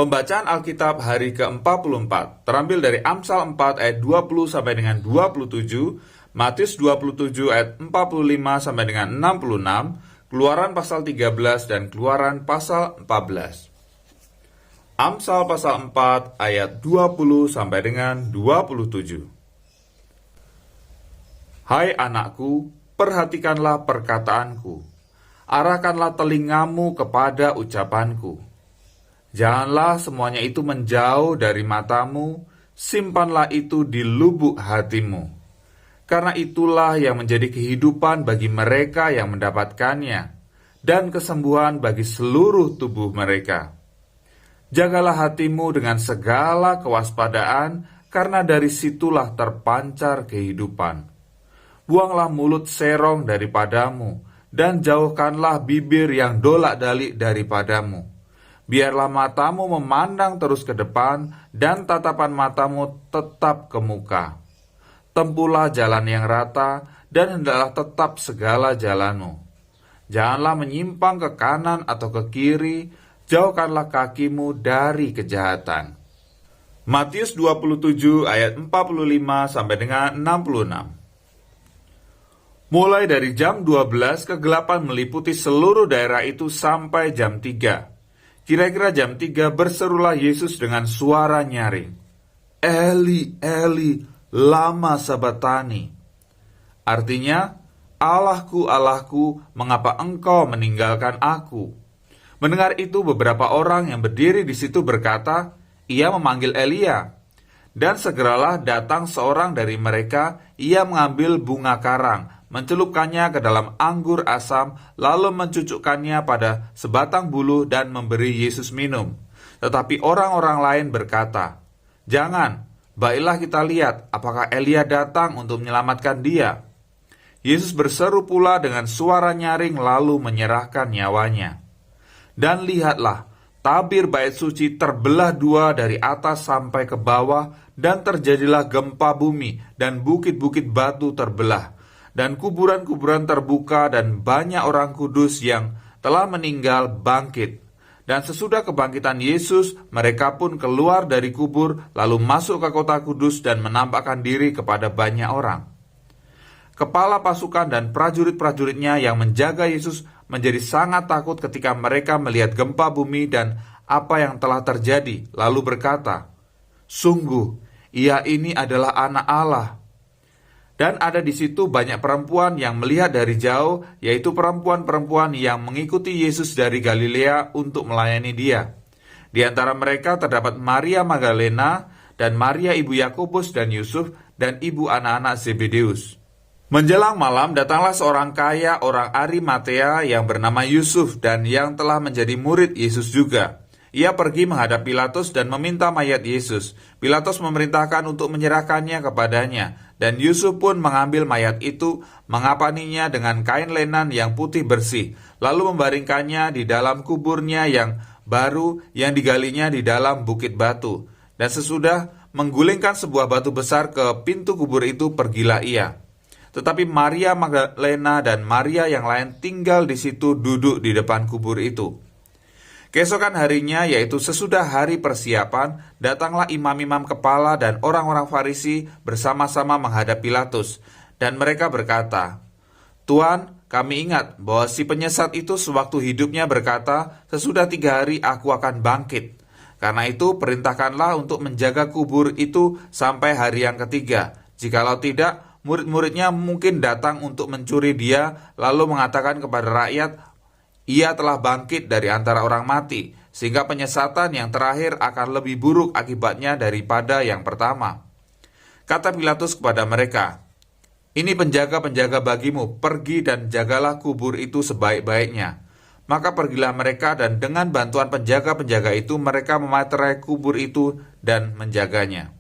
Pembacaan Alkitab hari ke-44 terambil dari Amsal 4 ayat 20 sampai dengan 27, Matius 27 ayat 45 sampai dengan 66, Keluaran pasal 13 dan Keluaran pasal 14. Amsal pasal 4 ayat 20 sampai dengan 27. Hai anakku, perhatikanlah perkataanku. Arahkanlah telingamu kepada ucapanku. Janganlah semuanya itu menjauh dari matamu, simpanlah itu di lubuk hatimu. Karena itulah yang menjadi kehidupan bagi mereka yang mendapatkannya, dan kesembuhan bagi seluruh tubuh mereka. Jagalah hatimu dengan segala kewaspadaan, karena dari situlah terpancar kehidupan. Buanglah mulut serong daripadamu, dan jauhkanlah bibir yang dolak-dalik daripadamu. Biarlah matamu memandang terus ke depan, dan tatapan matamu tetap ke muka. Tempuhlah jalan yang rata, dan hendaklah tetap segala jalanmu. Janganlah menyimpang ke kanan atau ke kiri, jauhkanlah kakimu dari kejahatan. Matius 27 ayat 45 sampai dengan 66. Mulai dari jam 12 kegelapan meliputi seluruh daerah itu sampai jam 3. Kira-kira jam 3 berserulah Yesus dengan suara nyaring, Eli, Eli, lama sabatani. Artinya, Allahku, Allahku, mengapa engkau meninggalkan aku? Mendengar itu beberapa orang yang berdiri di situ berkata, ia memanggil Elia. Dan segeralah datang seorang dari mereka, ia mengambil bunga karang, mencelupkannya ke dalam anggur asam, lalu mencucukkannya pada sebatang bulu dan memberi Yesus minum. Tetapi orang-orang lain berkata, jangan, baiklah kita lihat apakah Elia datang untuk menyelamatkan dia. Yesus berseru pula dengan suara nyaring lalu menyerahkan nyawanya. Dan lihatlah, tabir bait suci terbelah dua dari atas sampai ke bawah, dan terjadilah gempa bumi, dan bukit-bukit batu terbelah, dan kuburan-kuburan terbuka, dan banyak orang kudus yang telah meninggal bangkit. Dan sesudah kebangkitan Yesus, mereka pun keluar dari kubur, lalu masuk ke kota kudus dan menampakkan diri kepada banyak orang. Kepala pasukan dan prajurit-prajuritnya yang menjaga Yesus menjadi sangat takut ketika mereka melihat gempa bumi dan apa yang telah terjadi, lalu berkata, sungguh, ia ini adalah anak Allah. Dan ada di situ banyak perempuan yang melihat dari jauh, yaitu perempuan-perempuan yang mengikuti Yesus dari Galilea untuk melayani dia. Di antara mereka terdapat Maria Magdalena, dan Maria ibu Yakobus dan Yusuf, dan ibu anak-anak Zebedeus. Menjelang malam datanglah seorang kaya orang Arimatea yang bernama Yusuf dan yang telah menjadi murid Yesus juga. Ia pergi menghadap Pilatus dan meminta mayat Yesus. Pilatus memerintahkan untuk menyerahkannya kepadanya, dan Yusuf pun mengambil mayat itu, mengapaninya dengan kain lenan yang putih bersih, lalu membaringkannya di dalam kuburnya yang baru yang digalinya di dalam bukit batu. Dan sesudah menggulingkan sebuah batu besar ke pintu kubur itu, pergilah ia. Tetapi Maria Magdalena dan Maria yang lain tinggal di situ duduk di depan kubur itu. Keesokan harinya, yaitu sesudah hari persiapan, datanglah imam-imam kepala dan orang-orang Farisi bersama-sama menghadap Pilatus. Dan mereka berkata, Tuan, kami ingat bahwa si penyesat itu sewaktu hidupnya berkata, sesudah 3 hari aku akan bangkit. Karena itu perintahkanlah untuk menjaga kubur itu sampai hari yang ketiga. Jikalau tidak, murid-muridnya mungkin datang untuk mencuri dia, lalu mengatakan kepada rakyat, ia telah bangkit dari antara orang mati, sehingga penyesatan yang terakhir akan lebih buruk akibatnya daripada yang pertama. Kata Pilatus kepada mereka, ini penjaga-penjaga bagimu, pergi dan jagalah kubur itu sebaik-baiknya. Maka pergilah mereka dan dengan bantuan penjaga-penjaga itu mereka mematerai kubur itu dan menjaganya.